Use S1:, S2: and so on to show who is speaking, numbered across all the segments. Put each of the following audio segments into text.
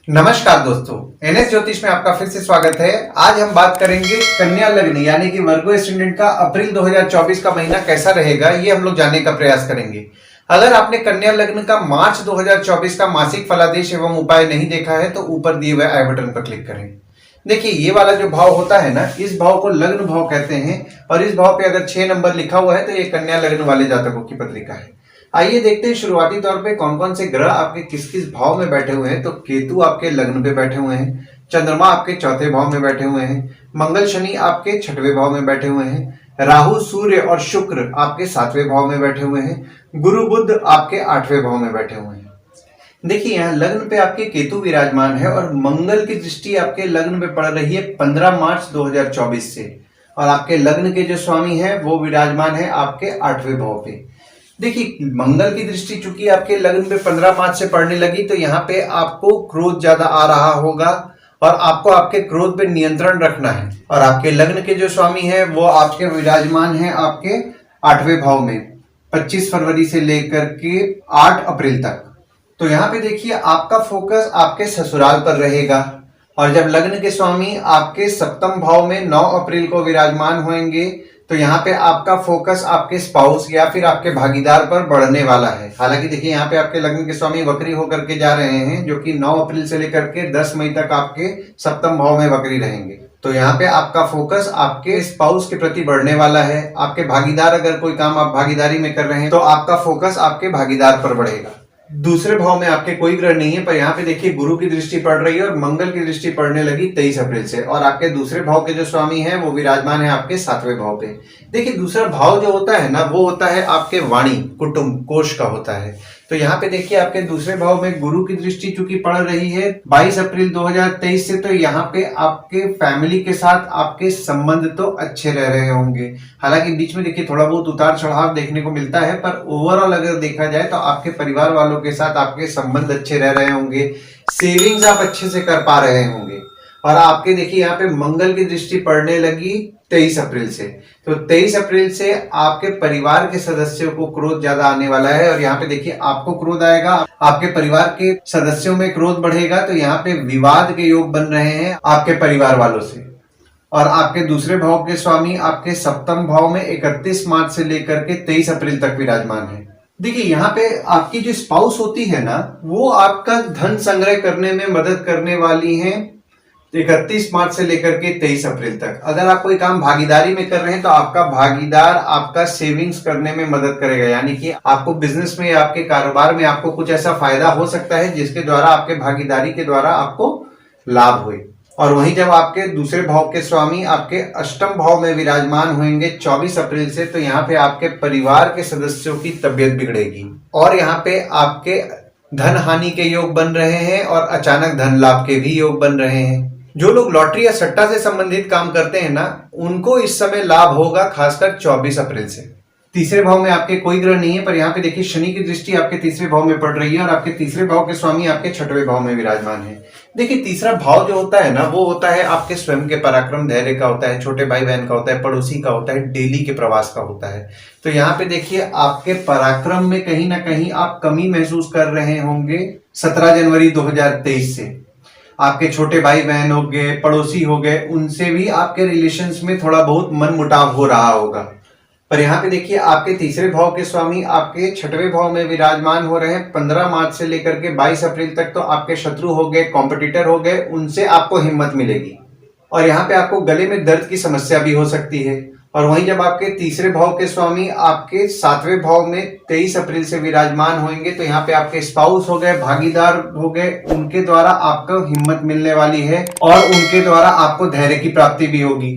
S1: नमस्कार दोस्तों, एनएस ज्योतिष में आपका फिर से स्वागत है। आज हम बात करेंगे कन्या लग्न यानी कि वर्गो एस्टेंडेंट का अप्रैल 2024 का महीना कैसा रहेगा, ये हम लोग जानने का प्रयास करेंगे। अगर आपने कन्या लग्न का मार्च 2024 का मासिक फलादेश एवं उपाय नहीं देखा है तो ऊपर दिए हुए आई बटन पर क्लिक करें। देखिए, ये वाला जो भाव होता है ना, इस भाव को लग्न भाव कहते हैं और इस भाव पे अगर 6 नंबर लिखा हुआ है तो ये कन्या लग्न वाले जातकों की पत्रिका है। आइए देखते हैं शुरुआती तौर पे कौन कौन से ग्रह आपके किस किस भाव में बैठे हुए हैं। तो केतु आपके लग्न पे बैठे हुए हैं, चंद्रमा आपके चौथे भाव में बैठे हुए हैं, मंगल शनि आपके छठवें भाव में बैठे हुए हैं, राहु सूर्य और शुक्र आपके 7वें भाव में बैठे हुए हैं, गुरु बुध आपके 8वें भाव में बैठे हुए हैं। देखिए, यहाँ लग्न पे आपके केतु विराजमान है और मंगल की दृष्टि आपके लग्न पे पड़ रही है 15 मार्च 2024 से, और आपके लग्न के जो स्वामी है वो विराजमान है आपके 8वें भाव पे। देखिए, मंगल की दृष्टि चूंकि आपके लग्न पे 15 मार्च से पड़ने लगी तो यहाँ पे आपको क्रोध ज्यादा आ रहा होगा और आपको आपके क्रोध पे नियंत्रण रखना है। और आपके लग्न के जो स्वामी है वो आपके विराजमान है आपके 8वें भाव में 25 फरवरी से लेकर के 8 अप्रैल तक। तो यहाँ पे देखिए, आपका फोकस आपके ससुराल पर रहेगा और जब लग्न के स्वामी आपके 7वें भाव में 9 अप्रैल को विराजमान होंगे तो यहाँ पे आपका फोकस आपके स्पाउस या फिर आपके भागीदार पर बढ़ने वाला है। हालांकि देखिए, यहाँ पे आपके लग्न के स्वामी वक्री होकर के जा रहे हैं, जो कि 9 अप्रैल से लेकर के 10 मई तक आपके 7वें भाव में वक्री रहेंगे। तो यहाँ पे आपका फोकस आपके स्पाउस के प्रति बढ़ने वाला है। आपके भागीदार, अगर कोई काम आप भागीदारी में कर रहे हैं तो आपका फोकस आपके भागीदार पर बढ़ेगा। दूसरे भाव में आपके कोई ग्रह नहीं है, पर यहाँ पे देखिए गुरु की दृष्टि पड़ रही है और मंगल की दृष्टि पड़ने लगी 23 अप्रैल से, और आपके दूसरे भाव के जो स्वामी हैं वो विराजमान है आपके 7वें भाव पे। देखिए, दूसरा भाव जो होता है ना वो होता है आपके वाणी, कुटुंब, कोष का होता है। तो यहाँ पे देखिए, आपके दूसरे भाव में गुरु की दृष्टि चूंकि पड़ रही है 22 अप्रैल 2023 से, तो यहाँ पे आपके फैमिली के साथ आपके संबंध तो अच्छे रह रहे होंगे। हालांकि बीच में देखिए थोड़ा बहुत उतार चढ़ाव देखने को मिलता है, पर ओवरऑल अगर देखा जाए तो आपके परिवार वालों के साथ आपके संबंध अच्छे रह रहे होंगे। सेविंग्स आप अच्छे से कर पा रहे होंगे। और आपके देखिए यहाँ पे मंगल की दृष्टि पड़ने लगी 23 अप्रैल से, तो 23 अप्रैल से आपके परिवार के सदस्यों को क्रोध ज्यादा आने वाला है। और यहाँ पे देखिए, आपको क्रोध आएगा, आपके परिवार के सदस्यों में क्रोध बढ़ेगा, तो यहाँ पे विवाद के योग बन रहे हैं आपके परिवार वालों से। और आपके दूसरे भाव के स्वामी आपके 7वें भाव में 31 मार्च से लेकर के 23 अप्रैल तक विराजमान है। देखिए, यहाँ पे आपकी जो स्पाउस होती है ना, वो आपका धन संग्रह करने में मदद करने वाली है 31 मार्च से लेकर के 23 अप्रैल तक। अगर आप कोई काम भागीदारी में कर रहे हैं तो आपका भागीदार आपका सेविंग्स करने में मदद करेगा, यानी कि आपको बिजनेस में, आपके कारोबार में आपको कुछ ऐसा फायदा हो सकता है जिसके द्वारा आपके भागीदारी के द्वारा आपको लाभ हुए। और वहीं जब आपके दूसरे भाव के स्वामी आपके 8वें भाव में विराजमान होंगे 24 अप्रैल से, तो यहाँ पे आपके परिवार के सदस्यों की तबियत बिगड़ेगी और यहाँ पे आपके धन हानि के योग बन रहे हैं और अचानक धन लाभ के भी योग बन रहे हैं। जो लोग लॉटरी या सट्टा से संबंधित काम करते हैं ना, उनको इस समय लाभ होगा, खासकर 24 अप्रैल से। तीसरे भाव में आपके कोई ग्रह नहीं है, पर यहाँ पे देखिए शनि की दृष्टि आपके तीसरे भाव में पड़ रही है और आपके तीसरे भाव के स्वामी आपके 6वें भाव में विराजमान है। देखिए, तीसरा भाव जो होता है ना, वो होता है आपके स्वयं के पराक्रम, धैर्य का होता है, छोटे भाई बहन का होता है, पड़ोसी का होता है, डेली के प्रवास का होता है। तो यहाँ पे देखिए, आपके पराक्रम में कहीं ना कहीं आप कमी महसूस कर रहे होंगे 17 जनवरी 2023 से। आपके छोटे भाई बहन हो गए, पड़ोसी हो गए, उनसे भी आपके रिलेशंस में थोड़ा बहुत मन मुटाव हो रहा होगा। पर यहाँ पे देखिए, आपके तीसरे भाव के स्वामी आपके 6वें भाव में विराजमान हो रहे हैं 15 मार्च से लेकर के 22 अप्रैल तक। तो आपके शत्रु हो गए, कॉम्पिटिटर हो गए, उनसे आपको हिम्मत मिलेगी। और यहाँ पे आपको गले में दर्द की समस्या भी हो सकती है। और वहीं जब आपके तीसरे भाव के स्वामी आपके 7वें भाव में 23 अप्रैल से विराजमान होंगे, तो यहाँ पे आपके स्पाउस हो गए, भागीदार हो गए, उनके द्वारा आपको हिम्मत मिलने वाली है और उनके द्वारा आपको धैर्य की प्राप्ति भी होगी।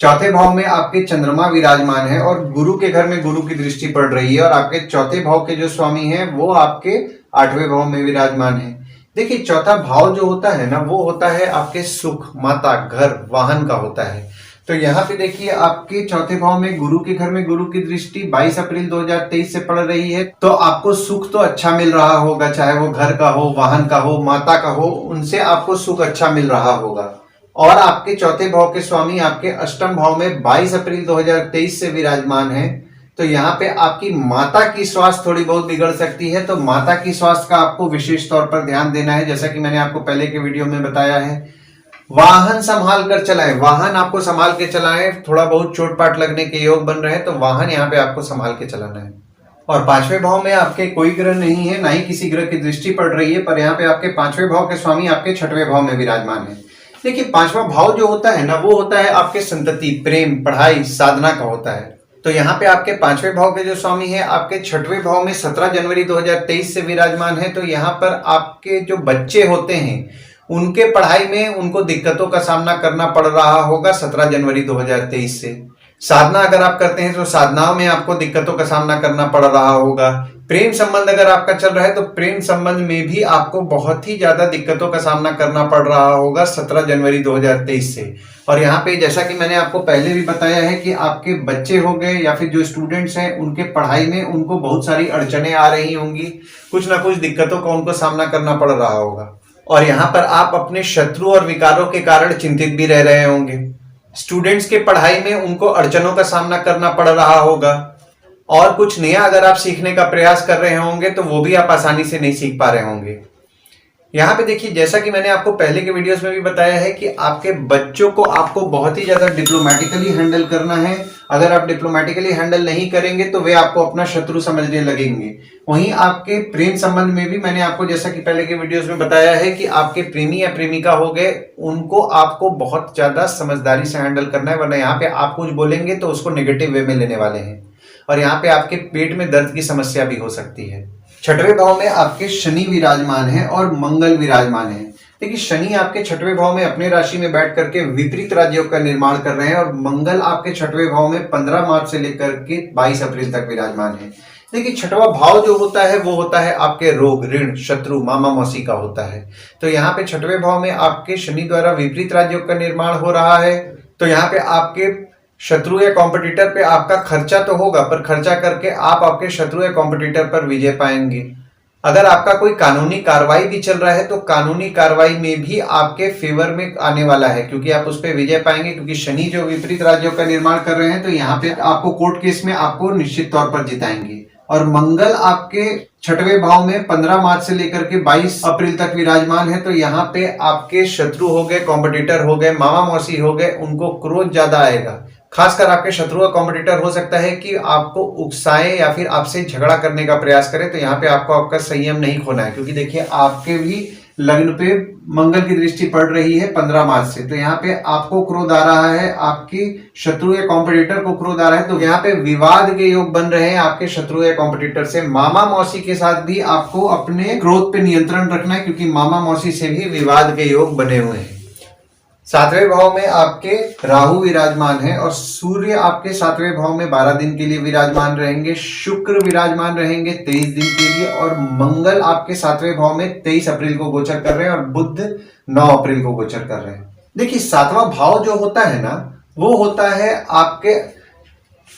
S1: चौथे भाव में आपके चंद्रमा विराजमान है और गुरु के घर में गुरु की दृष्टि पड़ रही है और आपके चौथे भाव के जो स्वामी हैं वो आपके 8वें भाव में विराजमान है। देखिए, चौथा भाव जो होता है ना, वो होता है आपके सुख, माता, घर, वाहन का होता है। तो यहाँ पे देखिए, आपके चौथे भाव में गुरु के घर में गुरु की दृष्टि 22 अप्रैल 2023 से पड़ रही है। तो आपको सुख तो अच्छा मिल रहा होगा, चाहे वो घर का हो, वाहन का हो, माता का हो, उनसे आपको सुख अच्छा मिल रहा होगा। और आपके चौथे भाव के स्वामी आपके 8वें भाव में 22 अप्रैल 2023 से विराजमान है। तो यहाँ पे आपकी माता की स्वास्थ्य थोड़ी बहुत बिगड़ सकती है, तो माता की स्वास्थ्य का आपको विशेष तौर पर ध्यान देना है। जैसा कि मैंने आपको पहले के वीडियो में बताया है, वाहन संभाल कर चलाएं, वाहन आपको संभाल के चलाएं। थोड़ा बहुत चोट पाट लगने के योग बन रहे हैं तो वाहन यहाँ पे आपको संभाल के चलाना है। और पांचवें भाव में आपके कोई ग्रह नहीं है, ना ही किसी ग्रह की दृष्टि पड़ रही है, पर यहाँ पे आपके पांचवें भाव के स्वामी आपके छठवें भाव में विराजमान है। देखिए, पांचवा भाव जो होता है ना, वो होता है आपके संतति, प्रेम, पढ़ाई, साधना का होता है। तो यहाँ पे आपके पांचवें भाव के जो स्वामी है आपके छठवें भाव में 17 जनवरी 2023 से विराजमान है। तो यहाँ पर आपके जो बच्चे होते हैं उनके पढ़ाई में उनको दिक्कतों का सामना करना पड़ रहा होगा 17 जनवरी 2023 से। साधना अगर आप करते हैं तो साधनाओं में आपको दिक्कतों का सामना करना पड़ रहा होगा। प्रेम संबंध अगर आपका चल रहा है तो प्रेम संबंध में भी आपको बहुत ही ज्यादा दिक्कतों का सामना करना पड़ रहा होगा 17 जनवरी 2023 से। और यहाँ पे जैसा कि मैंने आपको पहले भी बताया है कि आपके बच्चे हो गए या फिर जो स्टूडेंट्स हैं उनके पढ़ाई में उनको बहुत सारी अड़चने आ रही होंगी, कुछ ना कुछ दिक्कतों का उनको सामना करना पड़ रहा होगा। और यहाँ पर आप अपने शत्रु और विकारों के कारण चिंतित भी रह रहे होंगे। स्टूडेंट्स के पढ़ाई में उनको अड़चनों का सामना करना पड़ रहा होगा, और कुछ नया अगर आप सीखने का प्रयास कर रहे होंगे तो वो भी आप आसानी से नहीं सीख पा रहे होंगे। यहाँ पे देखिए, जैसा कि मैंने आपको पहले के वीडियोस में भी बताया है कि आपके बच्चों को आपको बहुत ही ज्यादा डिप्लोमेटिकली हैंडल करना है। अगर आप डिप्लोमेटिकली हैंडल नहीं करेंगे तो वे आपको अपना शत्रु समझने लगेंगे। वहीं आपके प्रेम संबंध में भी मैंने आपको जैसा कि पहले के वीडियोस में बताया है कि आपके प्रेमी या प्रेमिका हो गए, उनको आपको बहुत ज्यादा समझदारी से हैंडल करना है, वरना यहाँ पे आप कुछ बोलेंगे तो उसको नेगेटिव वे में लेने वाले हैं। और यहाँ पे आपके पेट में दर्द की समस्या भी हो सकती है। छठवें भाव में आपके शनि विराजमान है और मंगल विराजमान है। देखिए, शनि आपके छठवें भाव में अपने राशि में बैठ करके विपरीत राजयोग का निर्माण कर रहे हैं, और मंगल आपके छठवें भाव में 15 मार्च से लेकर के 22 अप्रैल तक विराजमान है। देखिए, छठवां भाव जो होता है वो होता है आपके रोग, ऋण, शत्रु, मामा मौसी का होता है। तो यहाँ पे छठवें भाव में आपके शनि द्वारा विपरीत राजयोग का निर्माण हो रहा है। तो यहाँ पे आपके शत्रु या कॉम्पिटिटर पे आपका खर्चा तो होगा, पर खर्चा करके आप आपके शत्रु या कॉम्पिटिटर पर विजय पाएंगे। अगर आपका कोई कानूनी कार्रवाई भी चल रहा है तो कानूनी कार्रवाई में भी आपके फेवर में आने वाला है, क्योंकि आप उस पर विजय पाएंगे। क्योंकि शनि जो विपरीत राज्यों का निर्माण कर रहे हैं तो यहाँ पे आपको कोर्ट केस में आपको निश्चित तौर पर जिताएंगे। और मंगल आपके छठवें भाव में 15 मार्च से लेकर के 22 अप्रैल तक विराजमान है। तो यहाँ पे आपके शत्रु हो गए, कॉम्पिटिटर हो गए, मामा मौसी हो गए, उनको क्रोध ज्यादा आएगा। खासकर आपके शत्रु और कॉम्पिटिटर हो सकता है कि आपको उकसाए या फिर आपसे झगड़ा करने का प्रयास करे। तो यहाँ पे आपको आपका संयम नहीं खोना है, क्योंकि देखिए आपके भी लग्न पे मंगल की दृष्टि पड़ रही है 15 मार्च से। तो यहाँ पे आपको क्रोध आ रहा है, आपकी शत्रु या कॉम्पिटिटर को क्रोध आ रहा है। तो यहाँ पे विवाद के योग बन रहे हैं आपके शत्रु या कॉम्पिटिटर से। मामा मौसी के साथ भी आपको अपने क्रोध पे नियंत्रण रखना है, क्योंकि मामा मौसी से भी विवाद के योग बने हुए हैं। सातवें भाव में आपके राहु विराजमान है और सूर्य आपके सातवें भाव में 12 दिन के लिए विराजमान रहेंगे। शुक्र विराजमान रहेंगे 23 दिन के लिए, और मंगल आपके सातवें भाव में 23 अप्रैल को गोचर कर रहे हैं और बुध 9 अप्रैल को गोचर कर रहे हैं। देखिए, सातवां भाव जो होता है ना, वो होता है आपके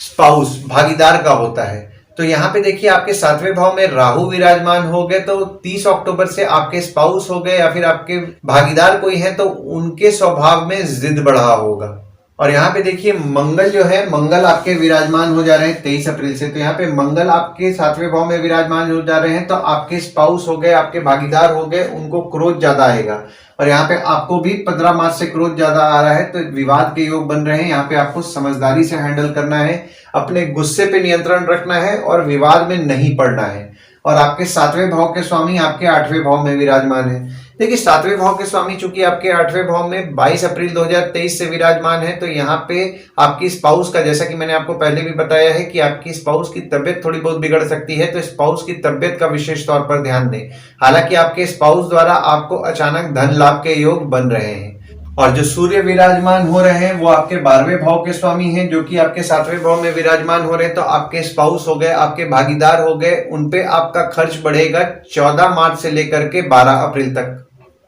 S1: स्पाउस, भागीदार का होता है। तो यहाँ पे देखिए, आपके सातवें भाव में राहु विराजमान हो गए तो 30 अक्टूबर से आपके स्पाउस हो गए या फिर आपके भागीदार कोई है तो उनके स्वभाव में जिद बढ़ा होगा। और यहाँ पे देखिए, मंगल जो है, मंगल आपके विराजमान हो जा रहे हैं 23 अप्रैल से। तो यहाँ पे मंगल आपके सातवें भाव में विराजमान हो जा रहे हैं, तो आपके स्पाउस हो गए, आपके भागीदार हो गए, उनको क्रोध ज्यादा आएगा। और यहाँ पे आपको भी 15 मार्च से क्रोध ज्यादा आ रहा है, तो विवाद के योग बन रहे हैं। यहाँ पे आपको समझदारी से हैंडल करना है, अपने गुस्से पे नियंत्रण रखना है और विवाद में नहीं पड़ना है। और आपके सातवें भाव के स्वामी आपके 8वें भाव में विराजमान है। देखिए, सातवें भाव के स्वामी चूंकि आपके 8वें भाव में 22 अप्रैल 2023 से विराजमान है, तो यहाँ पे आपकी स्पाउस का, जैसा कि मैंने आपको पहले भी बताया है कि आपकी स्पाउस की तबियत थोड़ी बहुत बिगड़ सकती है, तो स्पाउस की तबियत का विशेष तौर पर ध्यान दें। हालांकि आपके स्पाउस द्वारा आपको अचानक धन लाभ के योग बन रहे हैं। और जो सूर्य विराजमान हो रहे हैं वो आपके 12वें भाव के स्वामी हैं, जो कि आपके 7वें भाव में विराजमान हो रहे हैं। तो आपके स्पाउस हो गए, आपके भागीदार हो गए, उनपे आपका खर्च बढ़ेगा 14 मार्च से लेकर के 12 अप्रैल तक।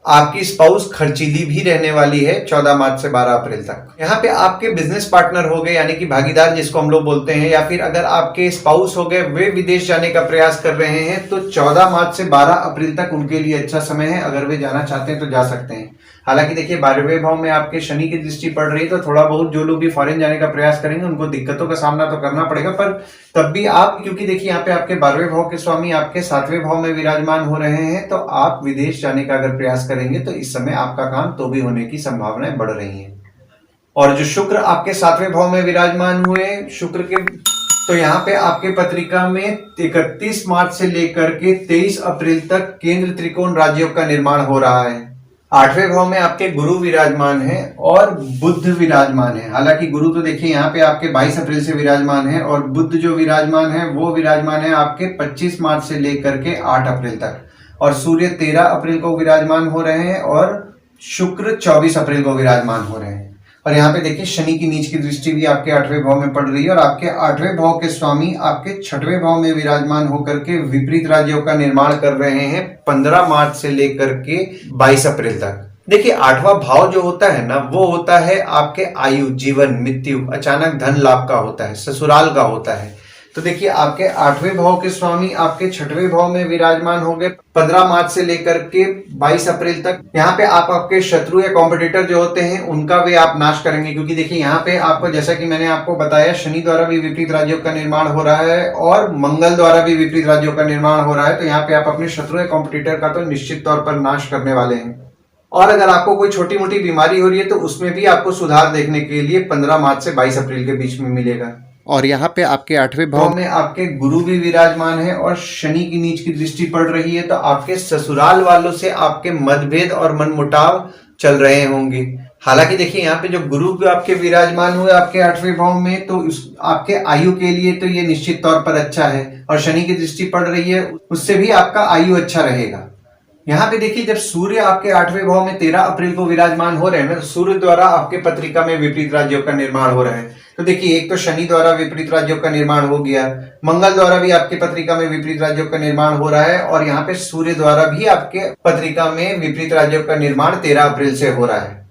S1: आपकी स्पाउस खर्चीली भी रहने वाली है 14 मार्च से 12 अप्रैल तक। यहाँ पे आपके बिजनेस पार्टनर हो गए यानी कि भागीदार जिसको हम लोग बोलते हैं, या फिर अगर आपके स्पाउस हो गए वे विदेश जाने का प्रयास कर रहे हैं तो 14 मार्च से 12 अप्रैल तक उनके लिए अच्छा समय है। अगर वे जाना चाहते हैं तो जा सकते हैं। हालांकि देखिए 12वें भाव में आपके शनि की दृष्टि पड़ रही है तो थोड़ा बहुत जो लोग भी फॉरेन जाने का प्रयास करेंगे उनको दिक्कतों का सामना तो करना पड़ेगा, पर तब भी आप, क्योंकि देखिए यहाँ पे आपके 12वें भाव के स्वामी आपके 7वें भाव में विराजमान हो रहे हैं, तो आप विदेश जाने का अगर प्रयास करेंगे तो इस समय आपका काम तो भी होने की संभावनाएं बढ़ रही है। और जो शुक्र आपके 7वें भाव में विराजमान हुए शुक्र के, तो यहाँ पे आपके पत्रिका में 31 मार्च से लेकर के 23 अप्रैल तक केंद्र त्रिकोण राजयोग का निर्माण हो रहा है। 8वें भाव में आपके गुरु विराजमान है और बुध विराजमान है। हालांकि गुरु तो देखिए यहाँ पे आपके 22 अप्रैल से विराजमान है और बुध जो विराजमान है वो विराजमान है आपके 25 मार्च से लेकर के 8 अप्रैल तक, और सूर्य 13 अप्रैल को विराजमान हो रहे हैं और शुक्र 24 अप्रैल को विराजमान हो रहे हैं। और यहाँ पे देखिए शनि की नीच की दृष्टि भी आपके 8वें भाव में पड़ रही है और आपके 8वें भाव के स्वामी आपके 6वें भाव में विराजमान होकर के विपरीत राजयोग का निर्माण कर रहे हैं 15 मार्च से लेकर के 22 अप्रैल तक। देखिए 8वां भाव जो होता है ना वो होता है आपके आयु, जीवन, मृत्यु, अचानक धन लाभ का होता है, ससुराल का होता है। तो देखिए आपके 8वें भाव के स्वामी आपके 6वें भाव में विराजमान हो गए 15 मार्च से लेकर के 22 अप्रैल तक। यहाँ पे आप आपके शत्रु या कॉम्पिटिटर जो होते हैं उनका वे आप नाश करेंगे, क्योंकि देखिए यहाँ पे आपको, जैसा कि मैंने आपको बताया, शनि द्वारा भी विपरीत राजयोग का निर्माण हो रहा है और मंगल द्वारा भी विपरीत राजयोग का निर्माण हो रहा है। तो यहाँ पे आप अपने शत्रु या कॉम्पिटिटर का तो निश्चित तौर पर नाश करने वाले हैं। और अगर आपको कोई छोटी मोटी बीमारी हो रही है तो उसमें भी आपको सुधार देखने के लिए 15 मार्च से 22 अप्रैल के बीच में मिलेगा। और यहाँ पे आपके 8वें भाव में आपके गुरु भी विराजमान है और शनि की नीच की दृष्टि पड़ रही है, तो आपके ससुराल वालों से आपके मतभेद और मनमुटाव चल रहे होंगे। हालांकि देखिए यहाँ पे जो गुरु आपके विराजमान हुए आपके 8वें भाव में, तो आपके आयु के लिए तो ये निश्चित तौर पर अच्छा है, और शनि की दृष्टि पड़ रही है उससे भी आपका आयु अच्छा रहेगा। यहाँ पे देखिए जब सूर्य आपके 8वें भाव में 13 अप्रैल को विराजमान हो रहे हैं ना, तो सूर्य द्वारा आपके पत्रिका में विपरीत राजयोग का निर्माण हो रहा है। तो देखिए एक तो शनि द्वारा विपरीत राजयोग का निर्माण हो गया, मंगल द्वारा भी आपकी पत्रिका में विपरीत राजयोग का निर्माण हो रहा है, और यहाँ पे सूर्य द्वारा भी आपके पत्रिका में विपरीत राजयोग का निर्माण 13 अप्रैल से हो रहा है।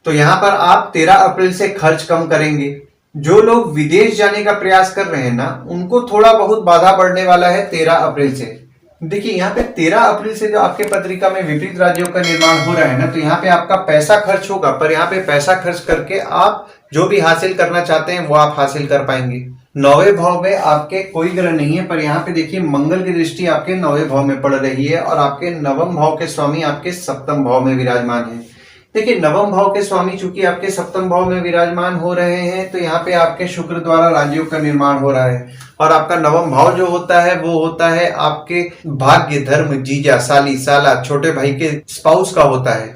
S1: तो यहाँ पर आप 13 अप्रैल से खर्च कम करेंगे। जो लोग विदेश जाने का प्रयास कर रहे हैं ना, उनको थोड़ा बहुत बाधा बढ़ने वाला है 13 अप्रैल से। देखिए यहाँ पे 13 अप्रैल से जो आपके पत्रिका में विपरीत राज्यों का निर्माण हो रहा है ना, तो यहाँ पे आपका पैसा खर्च होगा, पर यहाँ पे पैसा खर्च करके आप जो भी हासिल करना चाहते हैं वो आप हासिल कर पाएंगे। 9वें भाव में आपके कोई ग्रह नहीं है, पर यहाँ पे देखिए मंगल की दृष्टि आपके 9वें भाव में पड़ रही है और आपके 9वें भाव के स्वामी आपके 7वें भाव में विराजमान है। देखिए 9वें भाव के स्वामी चूंकि आपके 7वें भाव में विराजमान हो रहे हैं, तो यहाँ पे आपके शुक्र द्वारा राजयोग का निर्माण हो रहा है, और आपका 9वां भाव जो होता है वो होता है आपके भाग्य, धर्म, जीजा, साली, साला, छोटे भाई के स्पाउस का होता है।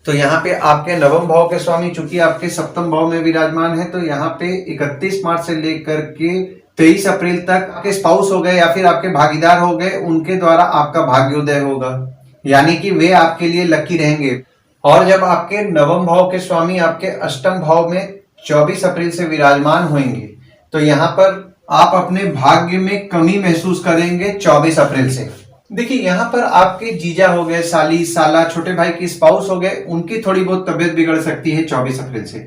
S1: तो यहाँ पे आपके 9वें भाव के स्वामी चूंकि आपके 7वें भाव में विराजमान है, तो यहाँ पे 31 मार्च से लेकर के 23 अप्रैल तक आपके स्पाउस हो गए या फिर आपके भागीदार हो गए, उनके द्वारा आपका भाग्योदय होगा, यानी कि वे आपके लिए लकी रहेंगे। और जब आपके 9वें भाव के स्वामी आपके 8वें भाव में 24 अप्रैल से विराजमान होंगे, तो यहाँ पर आप अपने भाग्य में कमी महसूस करेंगे 24 अप्रैल से। देखिए यहाँ पर आपके जीजा हो गए, साली, साला, छोटे भाई की स्पाउस हो गए, उनकी थोड़ी बहुत तबियत बिगड़ सकती है 24 अप्रैल से।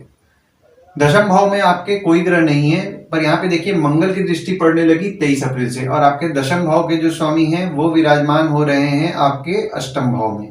S1: 10वें भाव में आपके कोई ग्रह नहीं है, पर यहाँ पे देखिए मंगल की दृष्टि पड़ने लगी 23 अप्रैल से, और आपके 10वें भाव के जो स्वामी हैं वो विराजमान हो रहे हैं आपके 8वें भाव में।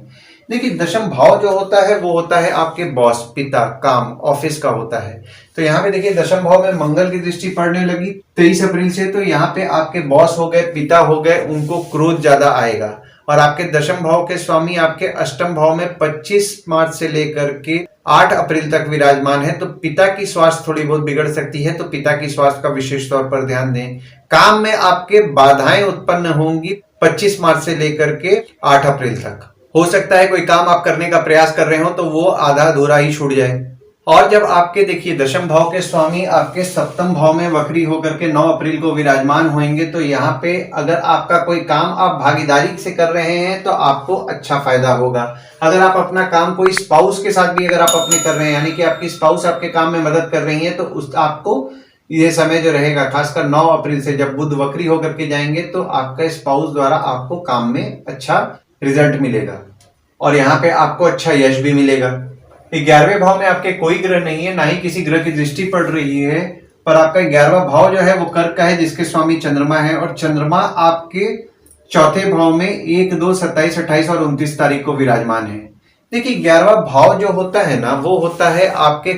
S1: देखिए 10वां भाव जो होता है वो होता है आपके बॉस, पिता, काम, ऑफिस का होता है। तो यहाँ पे देखिए 10वां भाव में मंगल की दृष्टि पड़ने लगी 23 अप्रैल से, तो यहाँ पे आपके बॉस हो गए, पिता हो गए, उनको क्रोध ज्यादा आएगा। और आपके 10वें भाव के स्वामी आपके 8वें भाव में 25 मार्च से लेकर के 8 अप्रैल तक विराजमान है, तो पिता की स्वास्थ्य थोड़ी बहुत बिगड़ सकती है, तो पिता की स्वास्थ्य का विशेष तौर पर ध्यान दें। काम में आपके बाधाएं उत्पन्न होंगी 25 मार्च से लेकर के 8 अप्रैल तक। हो सकता है कोई काम आप करने का प्रयास कर रहे हो तो वो आधा अधूरा ही छूट जाए। और जब आपके देखिए 10वें भाव के स्वामी आपके 7वें भाव में वक्री होकर के 9 अप्रैल को विराजमान होंगे, तो यहाँ पे अगर आपका कोई काम आप भागीदारी से कर रहे हैं तो आपको अच्छा फायदा होगा। अगर आप अपना काम कोई स्पाउस के साथ भी अगर आप अपने कर रहे हैं, यानी कि आपकी स्पाउस आपके काम में मदद कर रही है, तो उस आपको ये समय जो रहेगा खासकर 9 अप्रैल से जब बुध वक्री होकर के जाएंगे, तो आपका स्पाउस द्वारा आपको काम में अच्छा रिजल्ट मिलेगा। और यहाँ पे आपको अच्छा यश भी मिलेगा। 11वें भाव में आपके कोई ग्रह नहीं है, ना ही किसी ग्रह की दृष्टि पड़ रही है, पर आपका 11वां भाव जो है वो कर्क का है, जिसके स्वामी चंद्रमा है, और चंद्रमा आपके चौथे भाव में 1, 2, 27, 28 और 29 तारीख को विराजमान है। देखिए 11वां भाव जो होता है ना, वो होता है आपके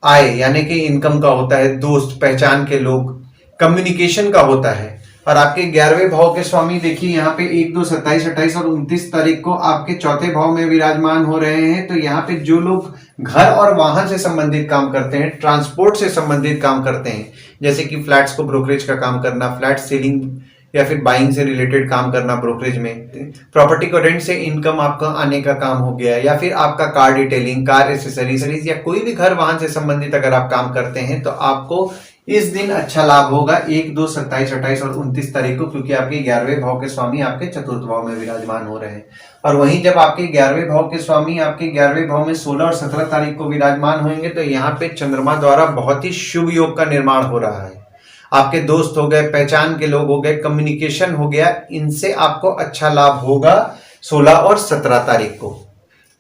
S1: आय यानी कि इनकम का होता है, दोस्त पहचान के लोग, कम्युनिकेशन का होता है। और आपके 11वें भाव के स्वामी देखिए यहाँ पे 1, 2, 27, 28 और 29 तारीख को आपके चौथे भाव में विराजमान हो रहे हैं। तो यहाँ पे जो लोग घर और वाहन से संबंधित काम करते हैं, ट्रांसपोर्ट से संबंधित काम करते हैं, जैसे कि फ्लैट्स को ब्रोकरेज का काम करना, फ्लैट सेलिंग या फिर बाइंग से रिलेटेड काम करना ब्रोकरेज में, प्रॉपर्टी को रेंट से इनकम आपका आने का काम हो गया, या फिर आपका कार डिटेलिंग, कार एसेसरीज या कोई भी घर वाहन से संबंधित अगर आप काम करते हैं तो आपको इस दिन अच्छा लाभ होगा 1, 2, 27, 28 और 29 तारीख को, क्योंकि आपके 11वें भाव के स्वामी आपके चतुर्थ भाव में विराजमान हो रहे हैं। और वहीं जब आपके 11वें भाव के स्वामी आपके 11वें भाव में 16 और 17 तारीख को विराजमान होंगे तो यहाँ पे चंद्रमा द्वारा बहुत ही शुभ योग का निर्माण हो रहा है। आपके दोस्त हो गए, पहचान के लोग हो गए, कम्युनिकेशन हो गया, इनसे आपको अच्छा लाभ होगा 16 और 17 तारीख को।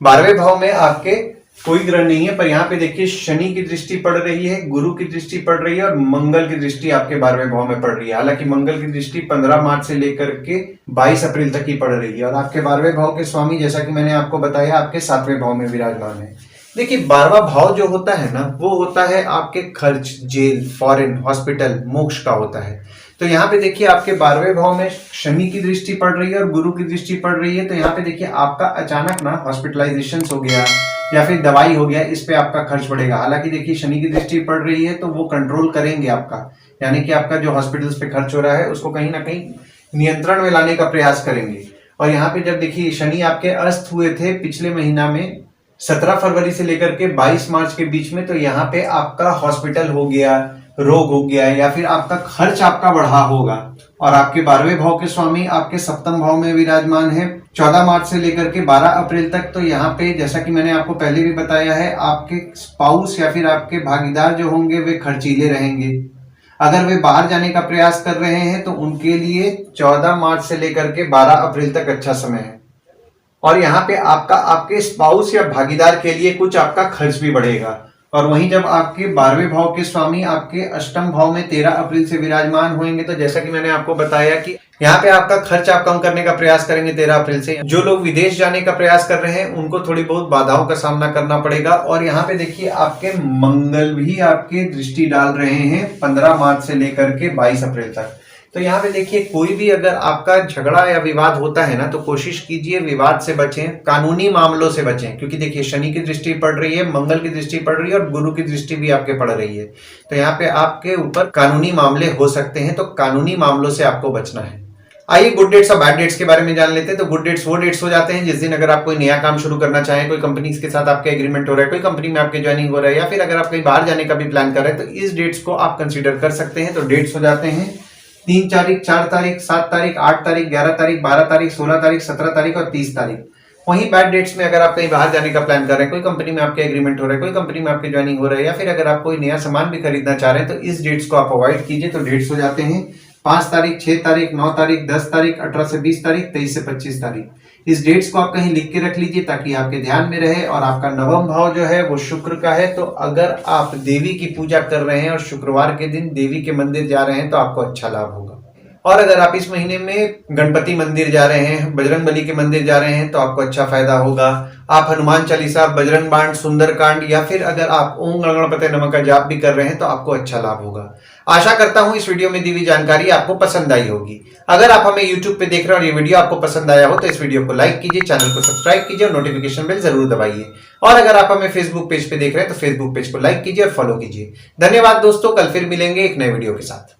S1: 12वें भाव में आपके कोई ग्रह नहीं है, पर यहाँ पे देखिए शनि की दृष्टि पड़ रही है, गुरु की दृष्टि पड़ रही है और मंगल की दृष्टि आपके 12वें भाव में पड़ रही है। हालांकि मंगल की दृष्टि 15 मार्च से लेकर के 22 अप्रैल तक ही पड़ रही है। और आपके 12वें भाव के स्वामी, जैसा कि मैंने आपको बताया, आपके 7वें भाव में विराजमान है। देखिए 12वां भाव जो होता है ना, वो होता है आपके खर्च, जेल, फॉरेन, हॉस्पिटल, मोक्ष का होता है। तो यहाँ पे देखिए आपके 12वें भाव में शनि की दृष्टि पड़ रही है और गुरु की दृष्टि पड़ रही है। तो यहाँ पे देखिए आपका अचानक ना हॉस्पिटलाइजेशन हो गया या फिर दवाई हो गया, इस पे आपका खर्च बढ़ेगा। हालांकि देखिए शनि की दृष्टि पड़ रही है तो वो कंट्रोल करेंगे आपका, यानी कि आपका जो हॉस्पिटल्स पे खर्च हो रहा है उसको कहीं ना कहीं नियंत्रण में लाने का प्रयास करेंगे। और यहाँ पे जब देखिए शनि आपके अस्त हुए थे पिछले महीना में 17 फरवरी से लेकर के 22 मार्च के बीच में, तो यहाँ पे आपका हॉस्पिटल हो गया, रोग हो गया, या फिर आपका खर्च आपका बढ़ा होगा। और आपके 12वें भाव के स्वामी आपके सप्तम भाव में विराजमान है 14 मार्च से लेकर के 12 अप्रैल तक। तो यहाँ पे जैसा कि मैंने आपको पहले भी बताया है, आपके स्पाउस या फिर आपके भागीदार जो होंगे वे खर्चीले रहेंगे। अगर वे बाहर जाने का प्रयास कर रहे हैं तो उनके लिए 14 मार्च से लेकर के 12 अप्रैल तक अच्छा समय है। और यहाँ पे आपका आपके स्पाउस या भागीदार के लिए कुछ आपका खर्च भी बढ़ेगा। और वहीं जब आपके 12वें भाव के स्वामी आपके अष्टम भाव में 13 अप्रैल से विराजमान होंगे, तो जैसा कि मैंने आपको बताया कि यहाँ पे आपका खर्च आप कम करने का प्रयास करेंगे 13 अप्रैल से। जो लोग विदेश जाने का प्रयास कर रहे हैं उनको थोड़ी बहुत बाधाओं का सामना करना पड़ेगा। और यहाँ पे देखिए आपके मंगल भी आपके दृष्टि डाल रहे हैं 15 मार्च से लेकर के 22 अप्रैल तक। तो यहाँ पे देखिए कोई भी अगर आपका झगड़ा या विवाद होता है ना, तो कोशिश कीजिए विवाद से बचें, कानूनी मामलों से बचें, क्योंकि देखिए शनि की दृष्टि पड़ रही है, मंगल की दृष्टि पड़ रही है और गुरु की दृष्टि भी आपके पड़ रही है। तो यहाँ पे आपके ऊपर कानूनी मामले हो सकते हैं, तो कानूनी मामलों से आपको बचना है। आइए गुड डेट्स और बैड डेट्स के बारे में जान लेते हैं। तो गुड डेट्स वो डेट्स हो जाते हैं जिस दिन अगर आप कोई नया काम शुरू करना चाहें, कोई कंपनी के साथ आपका एग्रीमेंट हो रहा है, कोई कंपनी में आपके ज्वाइनिंग हो रहा है, या फिर अगर आप कहीं बाहर जाने का भी प्लान कर रहे हैं, तो इस डेट्स को आप कंसीडर कर सकते हैं। तो डेट्स हो जाते हैं 3 तारीख, 4 तारीख, 7 तारीख, 8 तारीख, 11 तारीख, 12 तारीख, 16 तारीख, 17 तारीख और 30 तारीख। वहीं बैड डेट्स में अगर आप कहीं बाहर जाने का प्लान कर रहे हैं, कोई कंपनी में आपके एग्रीमेंट हो रहा है, कोई कंपनी में आपकी ज्वाइनिंग हो रहा है, या फिर अगर आप कोई नया सामान भी खरीदना चाह रहे हैं, तो इस डेट्स को आप अवॉइड कीजिए। तो डेट्स हो जाते हैं 5 तारीख, 6 तारीख, 9 तारीख, 10 तारीख, 18 से 20 तारीख, 23 से 25 तारीख। इस डेट्स को आप कहीं लिख के रख लीजिए ताकि आपके ध्यान में रहे। और आपका नवम भाव जो है वो शुक्र का है, तो अगर आप देवी की पूजा कर रहे हैं और शुक्रवार के दिन देवी के मंदिर जा रहे हैं तो आपको अच्छा लाभ होगा। और अगर आप इस महीने में गणपति मंदिर जा रहे हैं, बजरंग बली के मंदिर जा रहे हैं, तो आपको अच्छा फायदा होगा। आप हनुमान चालीसा, बजरंग बाण, सुंदरकांड या फिर अगर आप ओम गणपते नमः का जाप भी कर रहे हैं तो आपको अच्छा लाभ होगा। आशा करता हूं इस वीडियो में दी हुई जानकारी आपको पसंद आई होगी। अगर आप हमें YouTube पे देख रहे हैं और ये वीडियो आपको पसंद आया हो तो इस वीडियो को लाइक कीजिए, चैनल को सब्सक्राइब कीजिए और नोटिफिकेशन बेल जरूर दबाइए। और अगर आप हमें Facebook पेज पे देख रहे हैं तो Facebook पेज को लाइक कीजिए और फॉलो कीजिए। धन्यवाद दोस्तों, कल फिर मिलेंगे एक नए वीडियो के साथ।